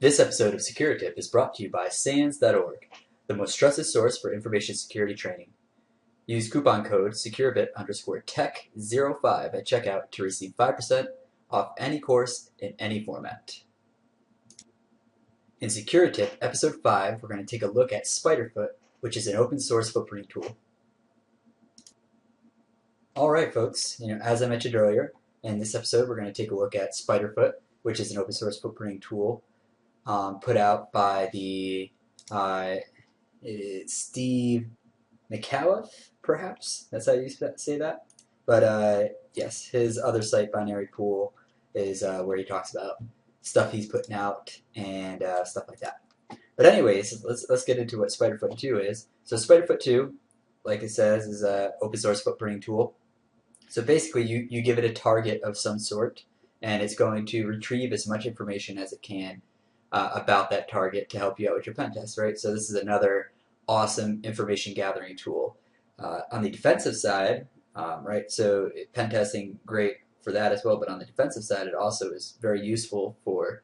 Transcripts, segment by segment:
This episode of SecuraTip is brought to you by SANS.org, the most trusted source for information security training. Use coupon code SecureBit_Tech05 at checkout to receive 5% off any course in any format. In SecuraTip Episode 5, we're going to take a look at SpiderFoot, which is an open source footprinting tool. Alright folks, as I mentioned earlier, in this episode we're going to take a look at SpiderFoot, which is an open source footprinting tool put out by the Steve McAuliffe, perhaps? That's how you say that? But yes, his other site, Binary Pool, is where he talks about stuff he's putting out and stuff like that. But anyways, let's get into what SpiderFoot 2 is. So SpiderFoot 2, like it says, is an open source footprinting tool. So basically you give it a target of some sort, and it's going to retrieve as much information as it can about that target to help you out with your pen test, right? So this is another awesome information gathering tool. On the defensive side, right, so pen testing, great for that as well, but on the defensive side it also is very useful for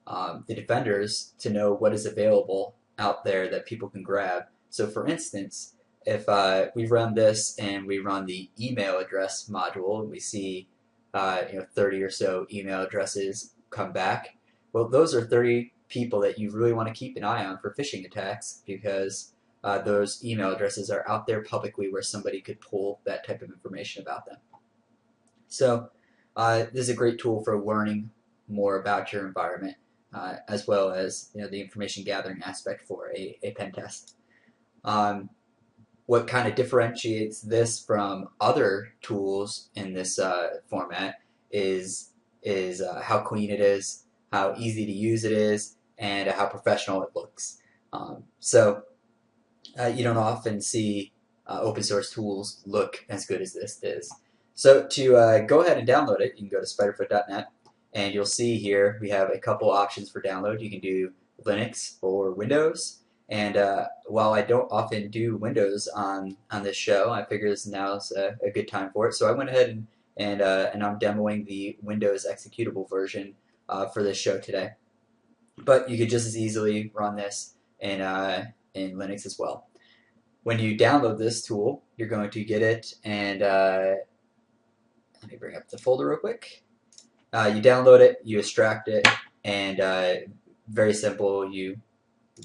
the defenders to know what is available out there that people can grab. So for instance, if we run this and we run the email address module and we see 30 or so email addresses come back, well, those are 30 people that you really want to keep an eye on for phishing attacks, because those email addresses are out there publicly where somebody could pull that type of information about them. So this is a great tool for learning more about your environment, as well as the information gathering aspect for a pen test. What kind of differentiates this from other tools in this format is how clean it is, how easy to use it is, and how professional it looks. You don't often see open source tools look as good as this is. So to go ahead and download it, you can go to spiderfoot.net, and you'll see here we have a couple options for download. You can do Linux or Windows. And while I don't often do Windows on this show, I figure this now is a good time for it. So I went ahead and I'm demoing the Windows executable version for this show today. But you could just as easily run this in Linux as well. When you download this tool, you're going to get it, and let me bring up the folder real quick. You download it, you extract it, and very simple, you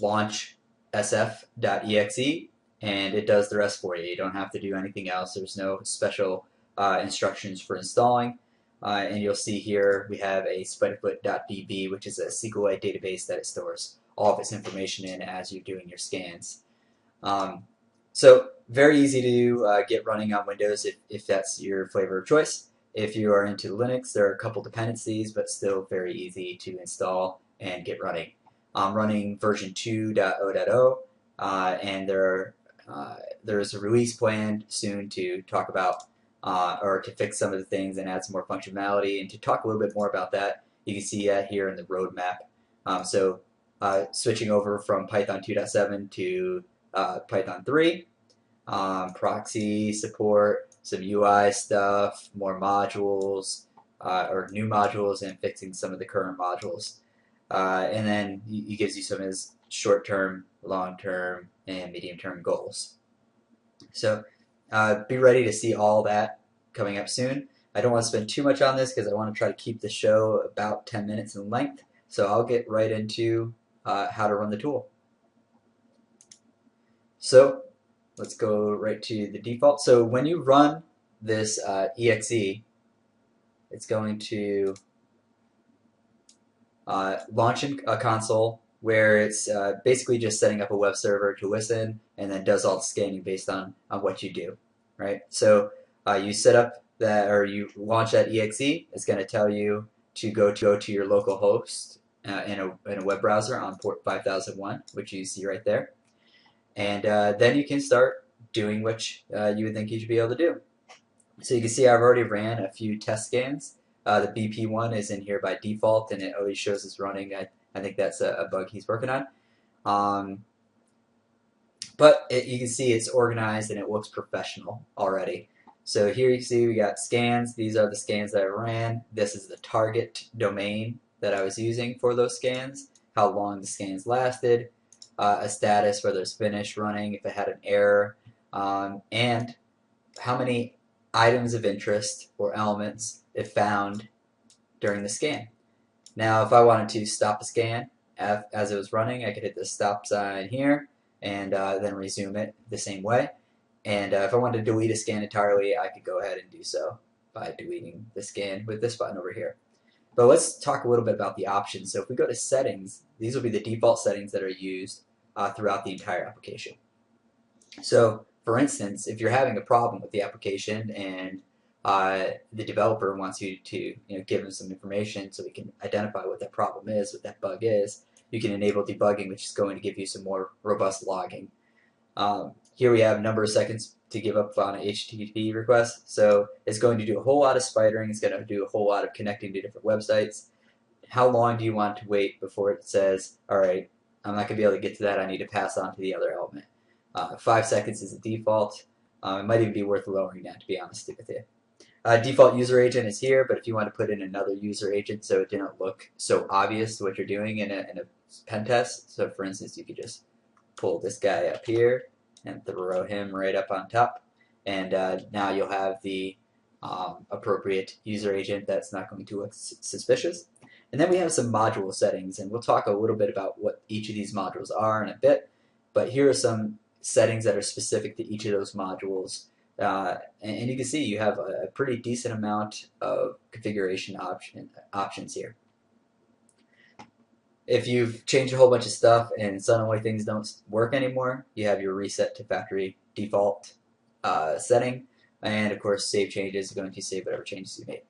launch sf.exe, and it does the rest for you. You don't have to do anything else. There's no special instructions for installing. And you'll see here we have a spiderfoot.db, which is a SQLite database that it stores all of its information in as you're doing your scans. So very easy to get running on Windows if that's your flavor of choice. If you are into Linux, there are a couple dependencies, but still very easy to install and get running. I'm running version 2.0.0, and there's a release planned soon to talk about or to fix some of the things and add some more functionality. And to talk a little bit more about that, you can see that here in the roadmap. Switching over from Python 2.7 to Python 3, proxy support, some UI stuff, more modules, or new modules, and fixing some of the current modules. And then he gives you some of his short-term, long-term, and medium-term goals. So be ready to see all that coming up soon. I don't want to spend too much on this because I want to try to keep the show about 10 minutes in length. So I'll get right into how to run the tool. So let's go right to the default. So when you run this exe, it's going to launch a console where it's basically just setting up a web server to listen, and then does all the scanning based on what you do, right? So you set up that, or you launch that exe. It's going to tell you to go to your local host in a web browser on port 5001, which you see right there, and then you can start doing what you would think you should be able to do. So you can see I've already ran a few test scans. The BP one is in here by default, and it always shows it's running. I think that's a bug he's working on. But you can see it's organized and it looks professional already. So here you see we got scans. These are the scans that I ran. This is the target domain that I was using for those scans. how long the scans lasted, a status, whether it's finished running, if it had an error, and how many items of interest or elements it found during the scan. Now, if I wanted to stop the scan as it was running, I could hit the stop sign here and then resume it the same way. And if I wanted to delete a scan entirely, I could go ahead and do so by deleting the scan with this button over here. But let's talk a little bit about the options. So if we go to settings, these will be the default settings that are used throughout the entire application. So for instance, if you're having a problem with the application and the developer wants you to give them some information so we can identify what that problem is, what that bug is, you can enable debugging, which is going to give you some more robust logging. Here we have a number of seconds to give up on an HTTP request. So it's going to do a whole lot of spidering. It's going to do a whole lot of connecting to different websites. How long do you want to wait before it says, all right, I'm not going to be able to get to that. I need to pass on to the other element. 5 seconds is the default. It might even be worth lowering that, to be honest with you. Default user agent is here, but if you want to put in another user agent so it didn't look so obvious what you're doing in a pen test, so for instance, you could just pull this guy up here and throw him right up on top, and now you'll have the appropriate user agent that's not going to look suspicious. And then we have some module settings, and we'll talk a little bit about what each of these modules are in a bit, but here are some settings that are specific to each of those modules. And you can see you have a pretty decent amount of configuration options here. If you've changed a whole bunch of stuff and suddenly things don't work anymore, you have your reset to factory default setting, and of course save changes is going to save whatever changes you made.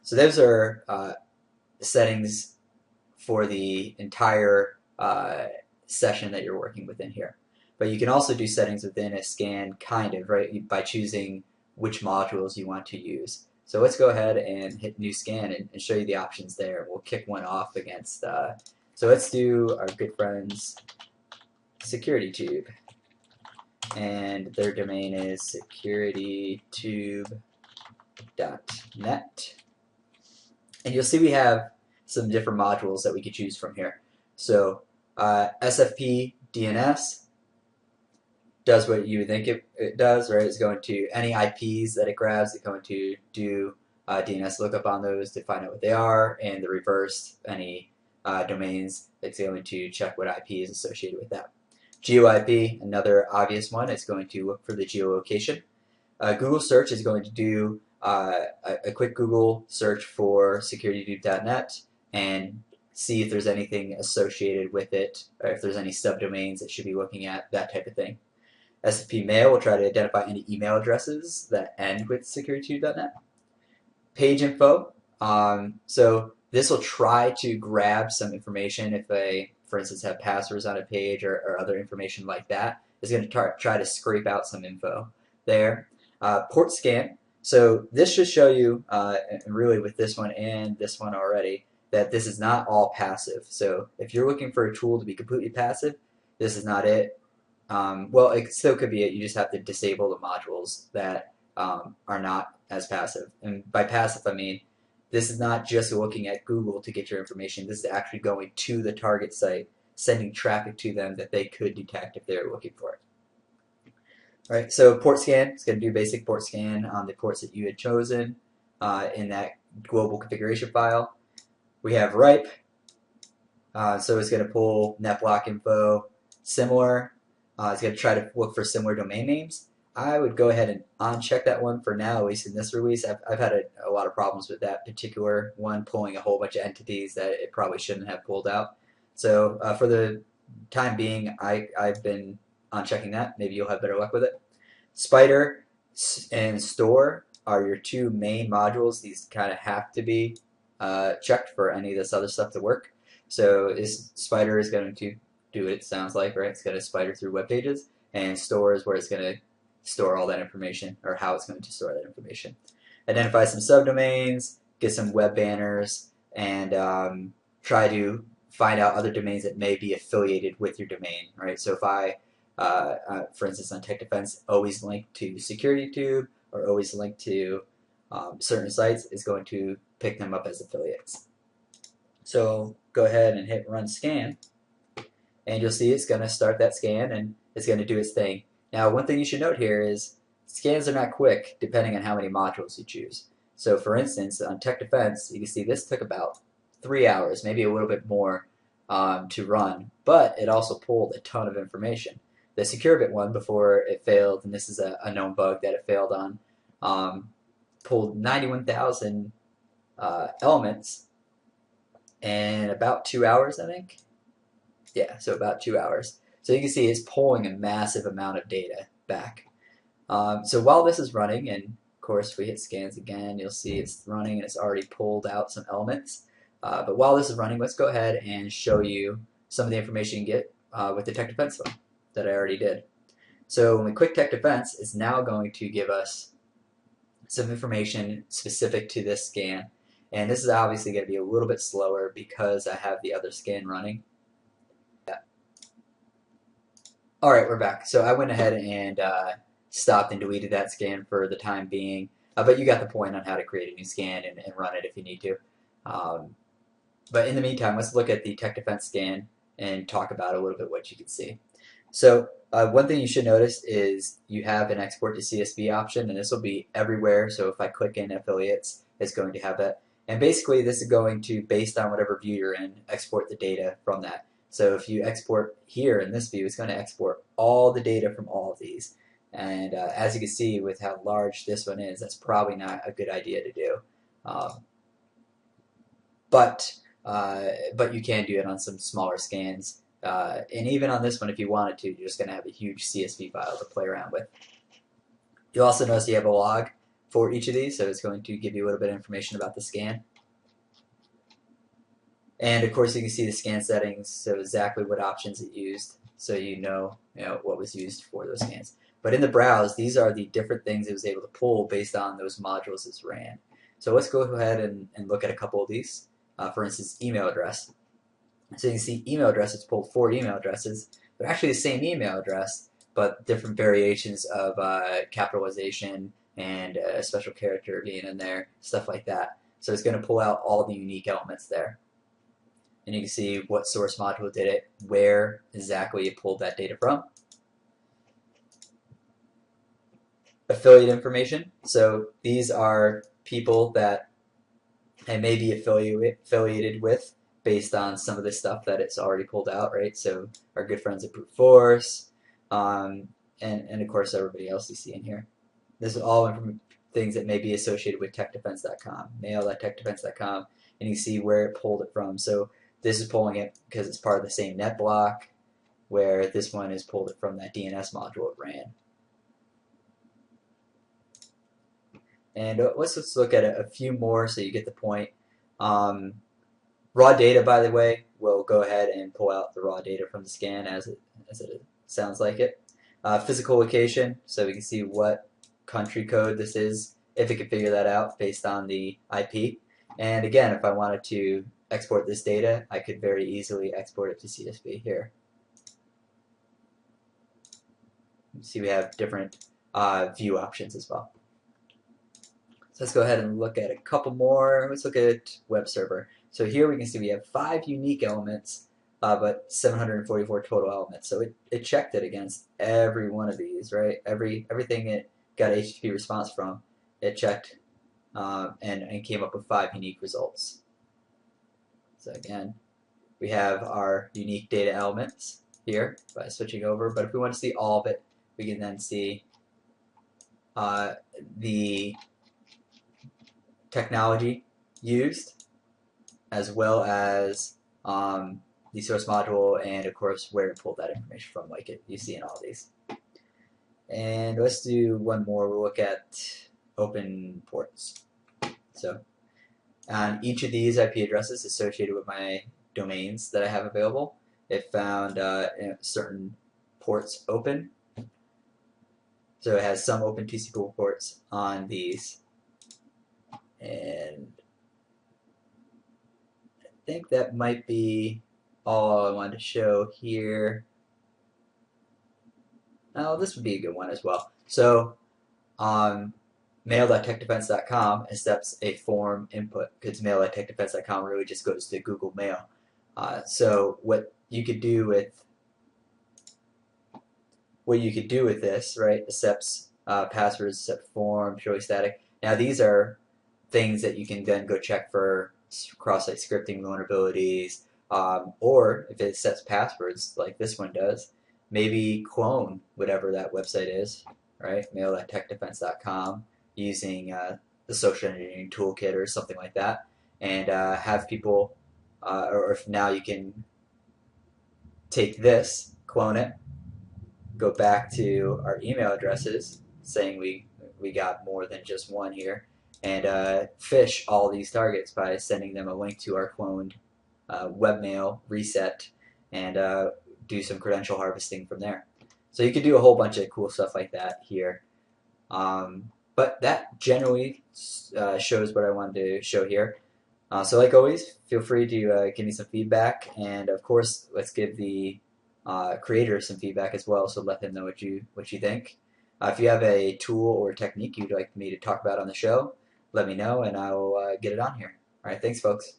So those are the settings for the entire session that you're working within here. But you can also do settings within a scan, kind of, right, by choosing which modules you want to use. So let's go ahead and hit new scan and show you the options there. We'll kick one off against, so let's do our good friends SecurityTube. And their domain is securitytube.net. And you'll see we have some different modules that we could choose from here. So SFP DNS does what you would think it does, right? It's going to, any IPs that it grabs, it's going to do DNS lookup on those to find out what they are, and the reverse, any domains, it's going to check what IP is associated with that. GeoIP, another obvious one, it's going to look for the geolocation. Google search is going to do a quick Google search for securitytube.net and see if there's anything associated with it, or if there's any subdomains it should be looking at, that type of thing. SFP Mail will try to identify any email addresses that end with securitytube.net. Page info, so this will try to grab some information if they, for instance, have passwords on a page or other information like that. It's going to try to scrape out some info there. Port scan, so this should show you, really with this one and this one already, that this is not all passive. So if you're looking for a tool to be completely passive, this is not it. Well, it still could be it. You just have to disable the modules that are not as passive. And by passive, I mean this is not just looking at Google to get your information. This is actually going to the target site, sending traffic to them that they could detect if they're looking for it. All right, so port scan, it's going to do basic port scan on the ports that you had chosen in that global configuration file. We have RIPE, so it's going to pull NetBlock info, similar. It's going to try to look for similar domain names. I would go ahead and uncheck that one for now, at least in this release. I've had a lot of problems with that particular one, pulling a whole bunch of entities that it probably shouldn't have pulled out. So for the time being, I've been unchecking that. Maybe you'll have better luck with it. Spider and Store are your two main modules. These kind of have to be checked for any of this other stuff to work. So Spider is going to do what it sounds like, right? It's going to spider through web pages, and Store is where it's going to store all that information, or how it's going to store that information. Identify some subdomains, get some web banners, and try to find out other domains that may be affiliated with your domain, right? So if I, for instance, on Tech Defense, always link to SecurityTube or always link to certain sites, is going to pick them up as affiliates. So go ahead and hit run scan, and you'll see it's going to start that scan and it's going to do its thing. Now, one thing you should note here is scans are not quick depending on how many modules you choose. So for instance, on Tech Defense, you can see this took about 3 hours, maybe a little bit more to run, but it also pulled a ton of information. The SecuraTip one, before it failed, and this is a known bug that it failed on, pulled 91,000 elements in about 2 hours, I think. Yeah, so about 2 hours. So you can see it's pulling a massive amount of data back. So while this is running, and of course if we hit scans again, you'll see it's running and it's already pulled out some elements. But while this is running, let's go ahead and show you some of the information you can get with the Tech Defense one that I already did. So when we click Tech Defense, it's now going to give us some information specific to this scan. And this is obviously going to be a little bit slower because I have the other scan running. Alright, we're back. So I went ahead and stopped and deleted that scan for the time being. But you got the point on how to create a new scan and run it if you need to. But in the meantime, let's look at the Tech Defense scan and talk about a little bit what you can see. So one thing you should notice is you have an export to CSV option, and this will be everywhere. So if I click in affiliates, it's going to have that. And basically this is going to, based on whatever view you're in, export the data from that. So if you export here in this view, it's going to export all the data from all of these. And as you can see with how large this one is, that's probably not a good idea to do. But you can do it on some smaller scans. And even on this one, if you wanted to, you're just going to have a huge CSV file to play around with. You'll also notice you have a log for each of these, so it's going to give you a little bit of information about the scan. And of course you can see the scan settings, so exactly what options it used, so you know what was used for those scans. But in the browse, these are the different things it was able to pull based on those modules it's ran. So let's go ahead and look at a couple of these. For instance, email address. So you can see email address, it's pulled 4 email addresses. They're actually the same email address, but different variations of capitalization and a special character being in there, stuff like that. So it's going to pull out all the unique elements there. And you can see what source module did it, where exactly it pulled that data from. Affiliate information. So these are people that I may be affiliated with based on some of the stuff that it's already pulled out, right? So our good friends at Brute Force, and of course everybody else you see in here. This is all things that may be associated with techdefense.com, mail.techdefense.com, and you see where it pulled it from. So this is pulling it because it's part of the same net block, where this one is pulled it from that DNS module it ran. And let's look at a few more so you get the point. Raw data, by the way, will go ahead and pull out the raw data from the scan as it sounds like it. Physical location, so we can see what country code this is, if it can figure that out based on the IP. And again, if I wanted to export this data, I could very easily export it to CSV here. You see we have different view options as well. So let's go ahead and look at a couple more. Let's look at web server. So here we can see we have 5 unique elements, but 744 total elements. So it checked it against every one of these, right? Everything it got HTTP response from, it checked and came up with 5 unique results. So again, we have our unique data elements here by switching over. But if we want to see all of it, we can then see the technology used, as well as the source module, and of course where it pulled that information from, like you see in all these. And let's do one more. We'll look at open ports. So on each of these IP addresses associated with my domains that I have available, it found certain ports open. So it has some open TCP ports on these. And I think that might be all I wanted to show here. Oh, this would be a good one as well. So mail.techdefense.com accepts a form input because mail.techdefense.com really just goes to Google Mail. So what you could do with this, right? Accepts passwords, accept form, purely static. Now these are things that you can then go check for cross-site scripting vulnerabilities, or if it sets passwords like this one does, maybe clone whatever that website is, right? Mail.techdefense.com using the social engineering toolkit or something like that, and have people, or if now you can take this, clone it, go back to our email addresses, saying we got more than just one here, and phish all these targets by sending them a link to our cloned webmail reset, and do some credential harvesting from there. So you could do a whole bunch of cool stuff like that here. But that generally shows what I wanted to show here. So like always, feel free to give me some feedback, and of course, let's give the creator some feedback as well. So let them know what you think. If you have a tool or technique you'd like me to talk about on the show, let me know, and I will get it on here. All right, thanks, folks.